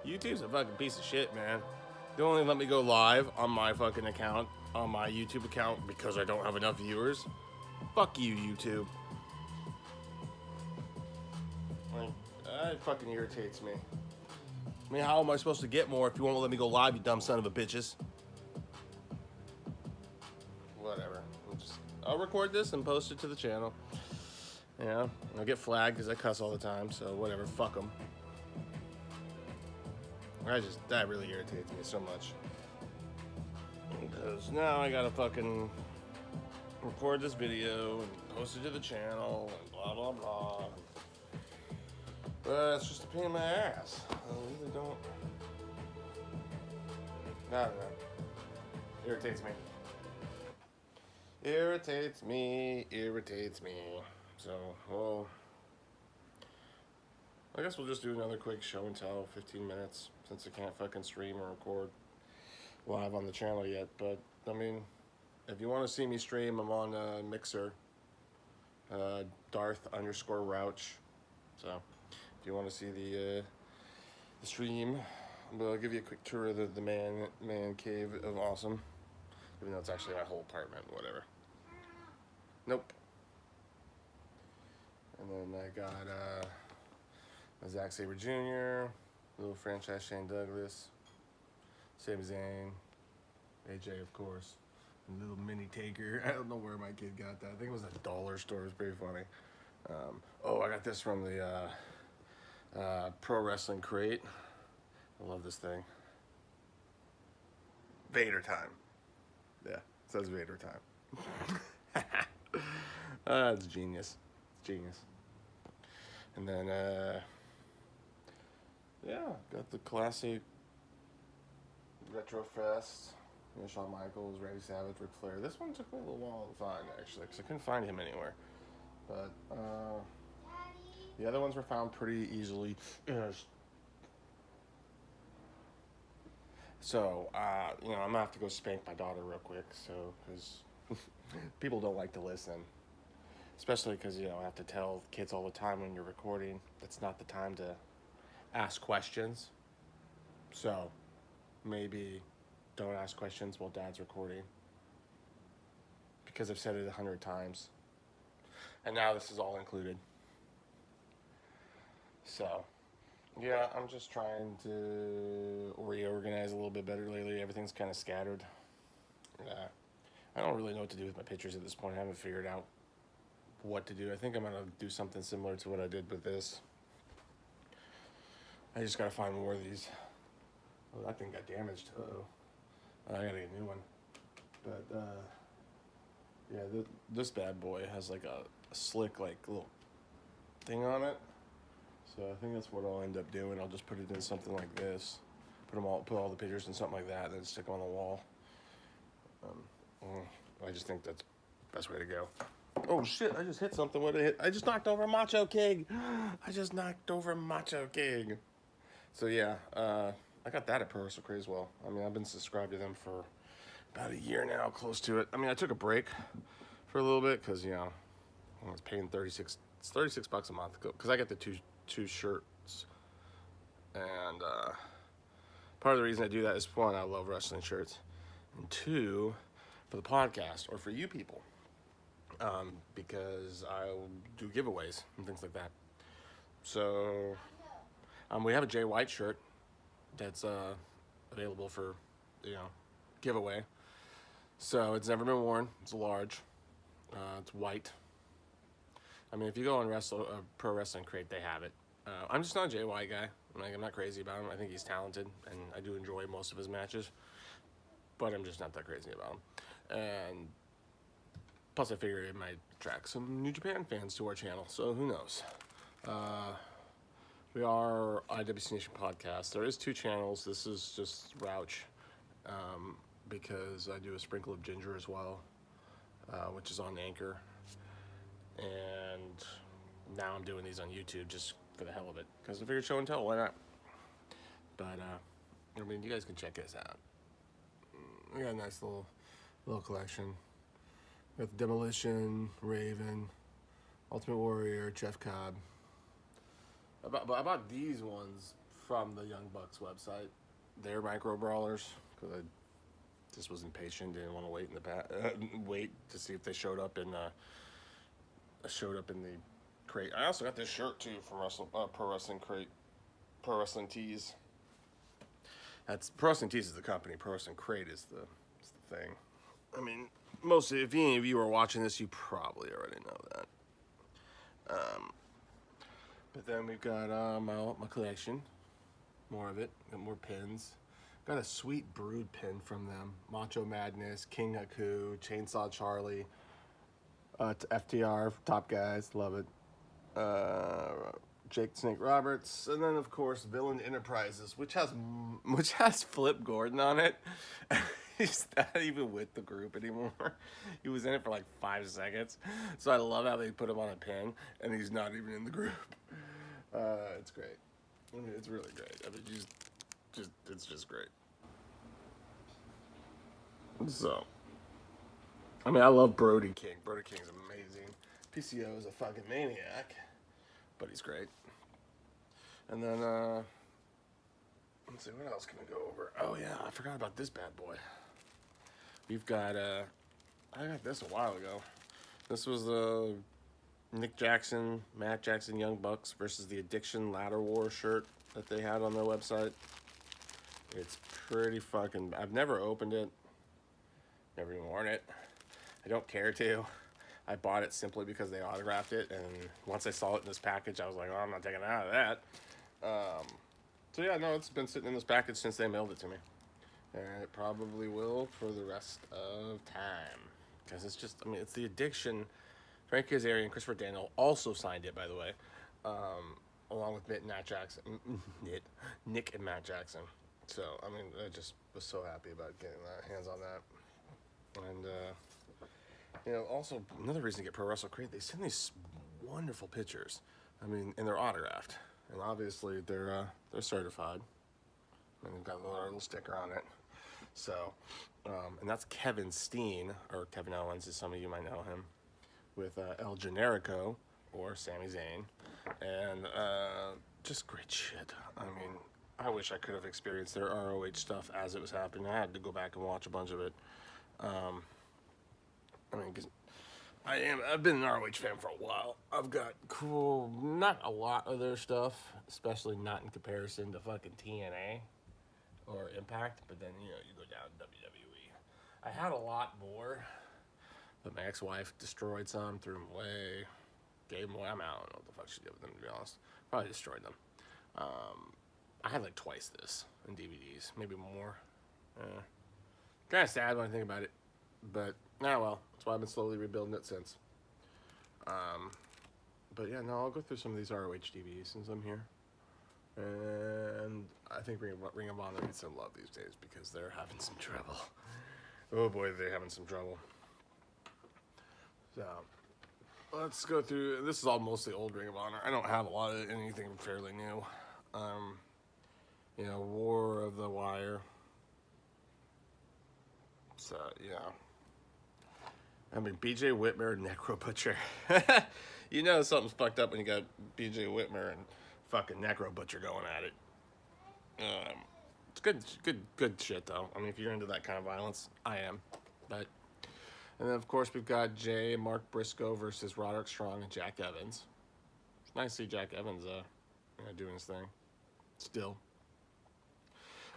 YouTube's a fucking piece of shit, man. They only let me go live on my fucking account, on my YouTube account, because I don't have enough viewers. Fuck you, YouTube. Like, that fucking irritates me. I mean, how am I supposed to get more if you won't let me go live, you dumb son of a bitches? Whatever. I'll record this and post it to the channel. Yeah, I'll get flagged because I cuss all the time, so whatever, fuck them. That really irritates me so much. Because now I gotta fucking record this video and post it to the channel and blah blah blah. But it's just a pain in my ass. I really don't. I don't know. Irritates me. Irritates me. Irritates me. So, well, I guess we'll just do another quick show and tell, 15 minutes, since I can't fucking stream or record live on the channel yet. But, I mean, if you want to see me stream, I'm on Mixer, Darth_Rouch. So, if you want to see the stream, I'll give you a quick tour of the man cave of awesome. Even though it's actually my whole apartment, whatever. Nope. And then I got Zack Sabre Jr., little franchise Shane Douglas, Sami Zayn, AJ of course, and little mini Taker. I don't know where my kid got that. I think it was a dollar store. It was pretty funny. I got this from the Pro Wrestling Crate. I love this thing. Vader time. Yeah, it says Vader time. It's genius. It's genius. And then, yeah, got the classic Retro Fest. You know, Shawn Michaels, Randy Savage, Ric Flair. This one took me a little while to find, actually, because I couldn't find him anywhere. But, the other ones were found pretty easily. So, I'm going to have to go spank my daughter real quick, because people don't like to listen. Especially because, I have to tell kids all the time when you're recording, that's not the time to ask questions. So, maybe don't ask questions while Dad's recording. Because I've said it 100 times. And now this is all included. So, yeah, I'm just trying to reorganize a little bit better lately. Everything's kind of scattered. I don't really know what to do with my pictures at this point. I haven't figured out what to do. I think I'm going to do something similar to what I did with this. I just got to find more of these. Oh, that thing got damaged. Uh-oh. I got to get a new one. But, yeah, this bad boy has like a slick, like, little thing on it. So I think that's what I'll end up doing. I'll just put it in something like this. Put all the pictures in something like that, and then stick them on the wall. I just think that's the best way to go. Oh shit, I just hit something. What did I hit? I just knocked over Macho King. So yeah, I got that at Pro Wrestling Craze as well. I mean, I've been subscribed to them for about a year now, close to it. I mean, I took a break for a little bit because, I was paying $36 a month because I got the two shirts. And part of the reason I do that is, one, I love wrestling shirts. And two, for the podcast or for you people. Because I'll do giveaways and things like that. So, we have a Jay White shirt that's available for, giveaway. So it's never been worn. It's large. It's white. I mean, if you go on Pro Wrestling Crate, they have it. I'm just not a Jay White guy. I'm not crazy about him. I think he's talented, and I do enjoy most of his matches. But I'm just not that crazy about him. And plus, I figure it might attract some New Japan fans to our channel, so who knows? We are IWC Nation Podcast. There is 2 channels. This is just Rouch, because I do a sprinkle of ginger as well, which is on Anchor. And now I'm doing these on YouTube just for the hell of it, because I figured show and tell, why not? But, I mean, you guys can check this out. We got a nice little collection. We got the Demolition, Raven, Ultimate Warrior, Jeff Cobb. I bought these ones from the Young Bucks website. They're micro brawlers because I just was impatient, didn't want to wait in the wait to see if they showed up in the crate. I also got this shirt too from Pro Wrestling Crate, Pro Wrestling Tees. That's Pro Wrestling Tees is the company. Pro Wrestling Crate is the thing. I mean, if any of you are watching this, you probably already know that. But then we've got my collection, more of it, got more pins. Got a sweet Brood pin from them. Macho Madness, King Haku, Chainsaw Charlie, FTR, Top Guys, love it. Jake Snake Roberts, and then of course Villain Enterprises, which has Flip Gordon on it. He's not even with the group anymore. He was in it for like 5 seconds, so I love how they put him on a pin, and he's not even in the group. It's great. I mean, it's really great. I mean, it's just great. So, I mean, I love Brody King. Brody King's amazing. PCO is a fucking maniac, but he's great. And then, let's see, what else can we go over? Oh yeah, I forgot about this bad boy. We've got, I got this a while ago. This was the Nick Jackson, Matt Jackson, Young Bucks versus the Addiction Ladder War shirt that they had on their website. It's pretty fucking, I've never opened it, never even worn it. I don't care to. I bought it simply because they autographed it, and once I saw it in this package, I was like, oh, I'm not taking it out of that. So yeah, no, it's been sitting in this package since they mailed it to me. And it probably will for the rest of time. Because it's just, I mean, it's the Addiction. Frank Kazarian and Christopher Daniel also signed it, by the way. Along with Nick and Matt Jackson. So, I mean, I just was so happy about getting hands on that. And, you know, also, another reason to get Pro Wrestle Crate, they send these wonderful pictures. I mean, and they're autographed. And obviously, they're certified. And they've got a little sticker on it. So, and that's Kevin Steen, or Kevin Owens, as some of you might know him, with El Generico, or Sami Zayn. And just great shit. I mean, I wish I could have experienced their ROH stuff as it was happening. I had to go back and watch a bunch of it. I mean, because I've been an ROH fan for a while. I've got not a lot of their stuff, especially not in comparison to fucking TNA or Impact, but then, you know, you go down to WWE. I had a lot more, but my ex-wife destroyed some, threw them away, gave them away. I don't know what the fuck she did with them, to be honest. Probably destroyed them. I had like twice this in DVDs, maybe more. Kind of sad when I think about it, but well, that's why I've been slowly rebuilding it since. But yeah, no, I'll go through some of these ROH DVDs since I'm here. And I think Ring of Honor needs some love these days because they're having some trouble. Oh boy, they're having some trouble. So, let's go through. This is all mostly old Ring of Honor. I don't have a lot of anything fairly new. You know, War of the Wire. So, yeah. I mean, BJ Whitmer, Necro Butcher. You know something's fucked up when you got BJ Whitmer and fucking Necro Butcher going at it. It's good shit though. I mean, if you're into that kind of violence, I am. But, and then of course we've got Jay and Mark Briscoe versus Roderick Strong and Jack Evans. It's nice to see Jack Evans, doing his thing. Still.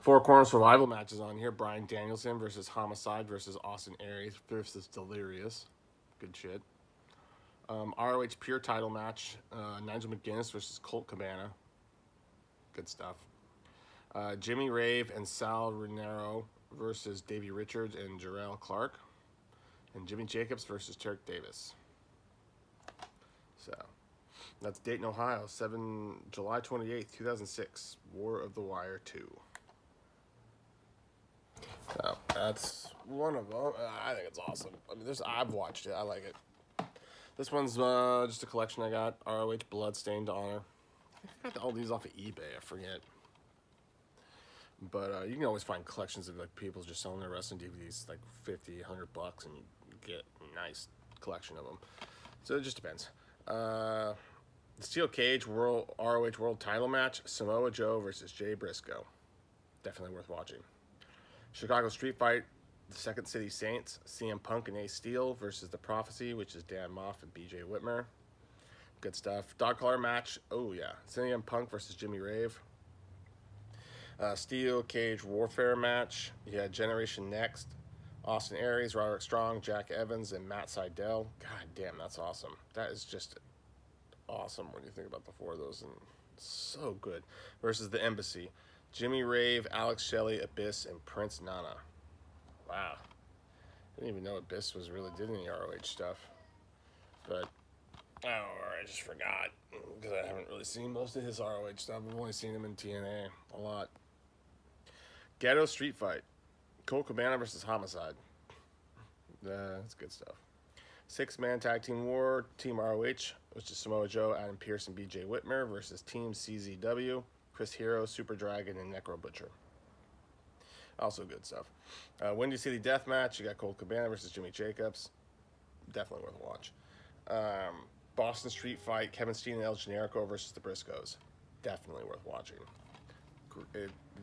4 Corner Survival matches on here. Bryan Danielson versus Homicide versus Austin Aries versus Delirious. Good shit. ROH Pure title match. Nigel McGuinness versus Colt Cabana. Good stuff. Jimmy Rave and Sal Rinauro versus Davey Richards and Jarrell Clark. And Jimmy Jacobs versus Turk Davis. So, that's Dayton, Ohio. July 28th, 2006. War of the Wire 2. So, that's one of them. I think it's awesome. I mean, I've watched it. I like it. This one's just a collection I got. ROH Bloodstained Honor. I got all these off of eBay. I forget. But you can always find collections of like people just selling their wrestling DVDs like $50, $100, and you get a nice collection of them. So it just depends. The Steel Cage ROH World Title match: Samoa Joe versus Jay Briscoe. Definitely worth watching. Chicago Street Fight: the Second City Saints, CM Punk and Ace Steel versus The Prophecy, which is Dan Moff and BJ Whitmer. Good stuff. Dog collar match. Oh yeah, CM Punk versus Jimmy Rave. Steel Cage Warfare match. You had Generation Next, Austin Aries, Roderick Strong, Jack Evans, and Matt Sydal. God damn, that's awesome. That is just awesome when you think about the four of those, and so good. Versus the Embassy: Jimmy Rave, Alex Shelley, Abyss, and Prince Nana. Wow. I didn't even know Abyss was really did any ROH stuff. But, I just forgot. Because I haven't really seen most of his ROH stuff. I've only seen him in TNA a lot. Ghetto Street Fight: Colt Cabana versus Homicide. That's good stuff. 6-man tag team war, Team ROH, which is Samoa Joe, Adam Pearce, and BJ Whitmer versus Team CZW, Chris Hero, Super Dragon, and Necro Butcher. Also good stuff. Windy City Death Match, you got Colt Cabana versus Jimmy Jacobs. Definitely worth a watch. Boston Street Fight, Kevin Steen and El Generico versus the Briscoes. Definitely worth watching.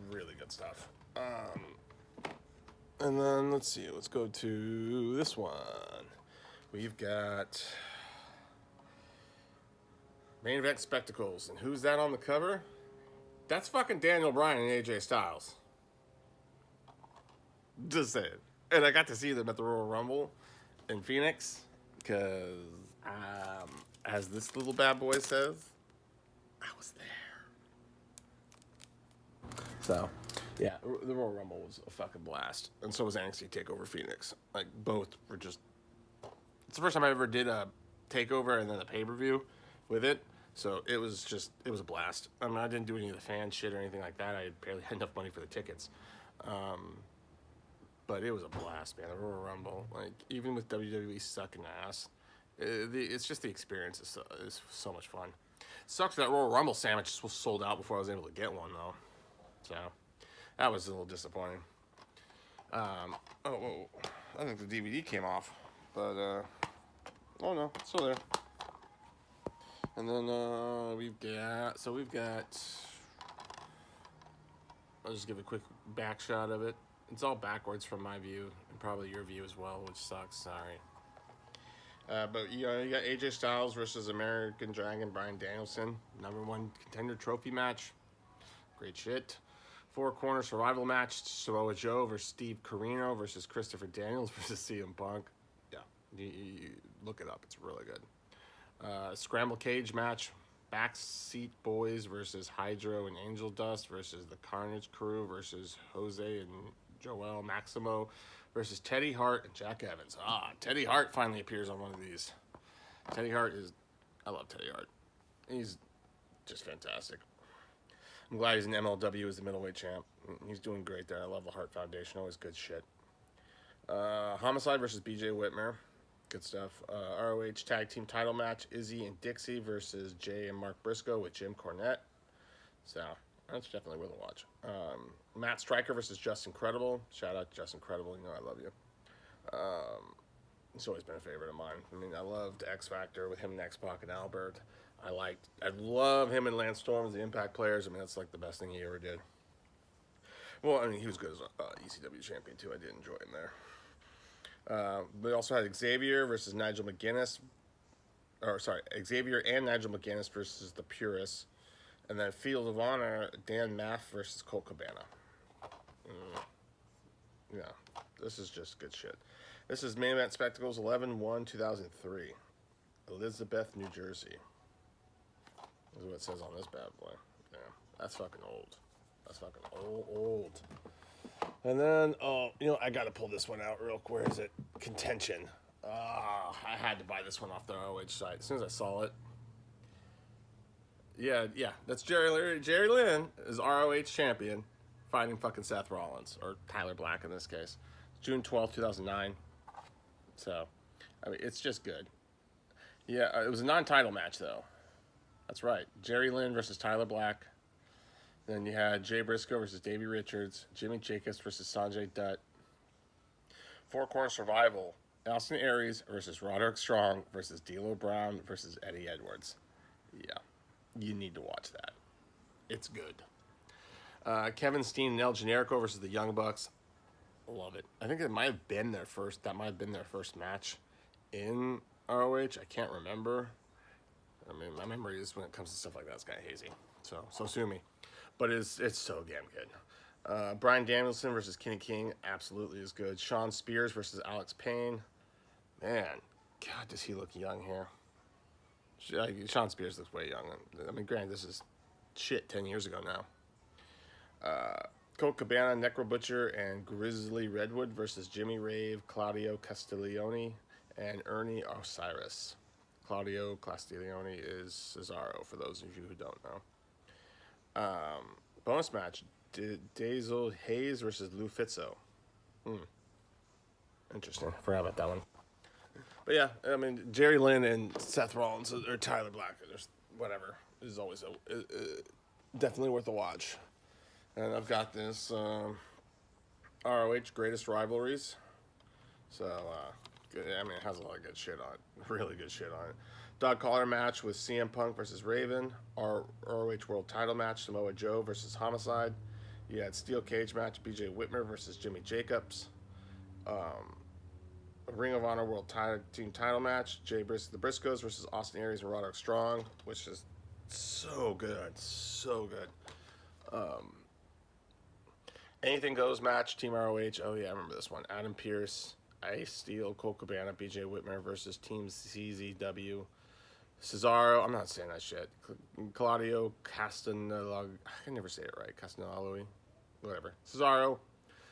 Really good stuff. And then, let's see, let's go to this one. We've got Main Event Spectacles. And who's that on the cover? That's fucking Daniel Bryan and AJ Styles. Just saying. And I got to see them at the Royal Rumble in Phoenix. Because, as this little bad boy says, I was there. So, yeah, the Royal Rumble was a fucking blast. And so was NXT TakeOver Phoenix. Like, both were just... It's the first time I ever did a TakeOver and then a pay-per-view with it. So it was a blast. I mean, I didn't do any of the fan shit or anything like that. I barely had enough money for the tickets. But it was a blast, man. The Royal Rumble, like, even with WWE sucking ass, it's just the experience is so much fun. Sucks that Royal Rumble sandwich was sold out before I was able to get one, though. So that was a little disappointing. I think the DVD came off, but oh no, it's still there. And then we've got. I'll just give a quick back shot of it. It's all backwards from my view, and probably your view as well, which sucks. Sorry. But you got AJ Styles versus American Dragon Bryan Danielson, #1 contender trophy match. Great shit. 4-corner survival match: Samoa Joe versus Steve Corino versus Christopher Daniels versus CM Punk. Yeah, you look it up. It's really good. Scramble cage match: Backseat Boys versus Hydro and Angel Dust versus the Carnage Crew versus Jose and Joel Maximo versus Teddy Hart and Jack Evans. Teddy Hart finally appears on one of these. I love Teddy Hart. He's just fantastic. I'm glad he's in MLW as the middleweight champ. He's doing great there. I love the Hart Foundation. Always good shit. Homicide versus BJ Whitmer. Good stuff. ROH tag team title match: Izzy and Dixie versus Jay and Mark Briscoe with Jim Cornette. So that's definitely worth a watch. Matt Striker versus Justin Credible. Shout out to Justin Credible. You know I love you. He's always been a favorite of mine. I mean, I loved X Factor with him and X-Pac and Albert. I love him and Lance Storm as the Impact players. I mean, that's like the best thing he ever did. Well, I mean, he was good as ECW champion too. I did enjoy him there. We also had Xavier versus Nigel McGuinness. Xavier and Nigel McGuinness versus the Purists. And then Field of Honor, Dan Maff versus Colt Cabana. Yeah, this is just good shit. This is Main Event Spectacles 11/1/2003. Elizabeth, New Jersey. This is what it says on this bad boy. Yeah, that's fucking old. That's fucking old. And then, I got to pull this one out real quick. Where is it? Contention. I had to buy this one off the ROH site as soon as I saw it. Yeah, that's Jerry Lynn is ROH champion, fighting fucking Seth Rollins, or Tyler Black in this case. June 12th, 2009. So, I mean, it's just good. Yeah, it was a non-title match, though. That's right. Jerry Lynn versus Tyler Black. Then you had Jay Briscoe versus Davey Richards. Jimmy Jacobs versus Sanjay Dutt. 4-corner survival: Austin Aries versus Roderick Strong versus D'Lo Brown versus Eddie Edwards. Yeah, you need to watch that. It's good. Kevin Steen and El Generico versus the Young Bucks. Love it. I think it might have been their first. That might have been their first match in ROH. I can't remember. I mean, my memory is when it comes to stuff like that, it's kind of hazy. So sue me. But it's so damn good. Bryan Danielson versus Kenny King absolutely is good. Sean Spears versus Alex Payne. Man, God, does he look young here? Sean Spears looks way young. I mean, granted, this is shit 10 years ago now. Colt Cabana, Necro Butcher, and Grizzly Redwood versus Jimmy Rave, Claudio Castiglione, and Ernie Osiris. Claudio Castiglione is Cesaro, for those of you who don't know. Bonus match, Dazel Hayes versus Lou Fitzo. Interesting. I forgot about that one. But yeah, I mean, Jerry Lynn and Seth Rollins, or Tyler Black, there's whatever, is always definitely worth a watch. And I've got this ROH Greatest Rivalries. So, I mean, it has a lot of good shit on it. Really good shit on it. Dog collar match with CM Punk versus Raven. ROH World Title match, Samoa Joe versus Homicide. You had Steel Cage match, BJ Whitmer versus Jimmy Jacobs. A Ring of Honor World Team Title match, the Briscoes versus Austin Aries and Roderick Strong, which is so good. So good. Anything Goes match, Team ROH. Oh, yeah, I remember this one. Adam Pearce, Ice Steel, Colt Cabana, BJ Whitmer versus Team CZW. Cesaro, I'm not saying that shit. Claudio Castagnolo, I can never say it right. Castagnolo, whatever. Cesaro,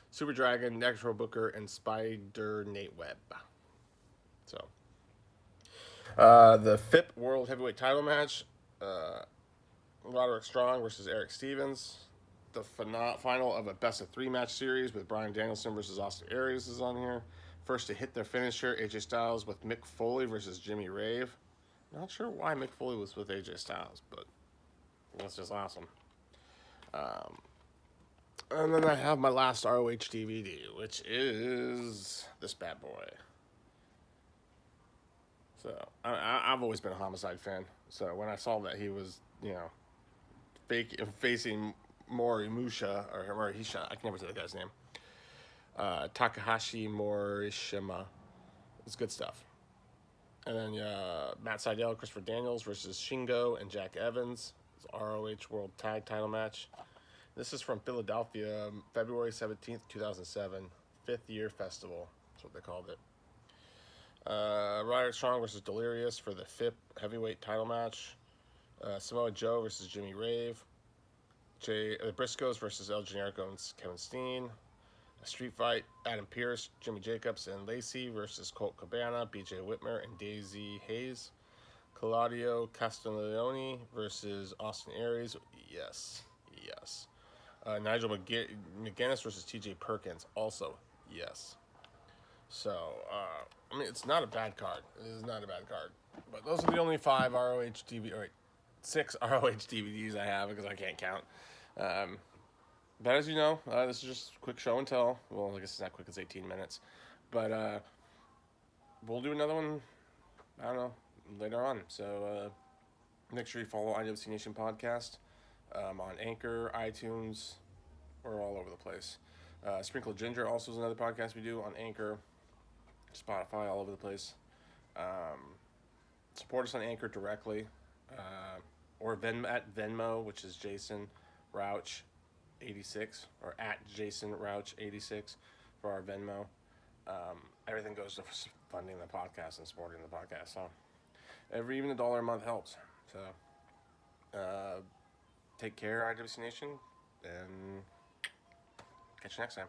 Super Dragon, Necro Booker, and Spider Nate Webb. So, the FIP World Heavyweight Title match, Roderick Strong versus Eric Stevens. The final of a best-of-3 match series with Bryan Danielson versus Austin Aries is on here. First to hit their finisher, AJ Styles with Mick Foley versus Jimmy Rave. Not sure why Mick Foley was with AJ Styles, but that's just awesome. And then I have my last ROH DVD, which is this bad boy. So, I've always been a Homicide fan. So, when I saw that he was, facing Morimusha, or Morihisha, I can never say the guy's name. Takahashi Morishima. It's good stuff. And then Matt Sydal, Christopher Daniels versus Shingo and Jack Evans. It's ROH World Tag Title match. This is from Philadelphia, February 17th, 2007. 5th Year Festival. That's what they called it. Roderick Strong versus Delirious for the FIP Heavyweight Title match. Samoa Joe versus Jimmy Rave. Briscoes versus El Generico and Kevin Steen. A street fight, Adam Pearce, Jimmy Jacobs, and Lacey versus Colt Cabana, BJ Whitmer, and Daisy Hayes. Claudio Castagnoli versus Austin Aries. Yes. Nigel McGuinness versus TJ Perkins. Also, yes. So, I mean, it's not a bad card. It is not a bad card. But those are the only 6 ROH DVDs I have because I can't count. But as you know, this is just a quick show and tell. Well, I guess it's not quick, it's 18 minutes. But we'll do another one, I don't know, later on. So make sure you follow IWC Nation Podcast on Anchor, iTunes. We're all over the place. Sprinkle Ginger also is another podcast we do on Anchor, Spotify, all over the place. Support us on Anchor directly. Or at Venmo, which is Jason Rouch 86, or at Jason Rouch 86 for our Venmo. Everything goes to funding the podcast and supporting the podcast. So even $1 a month helps. So take care, IWC Nation, and catch you next time.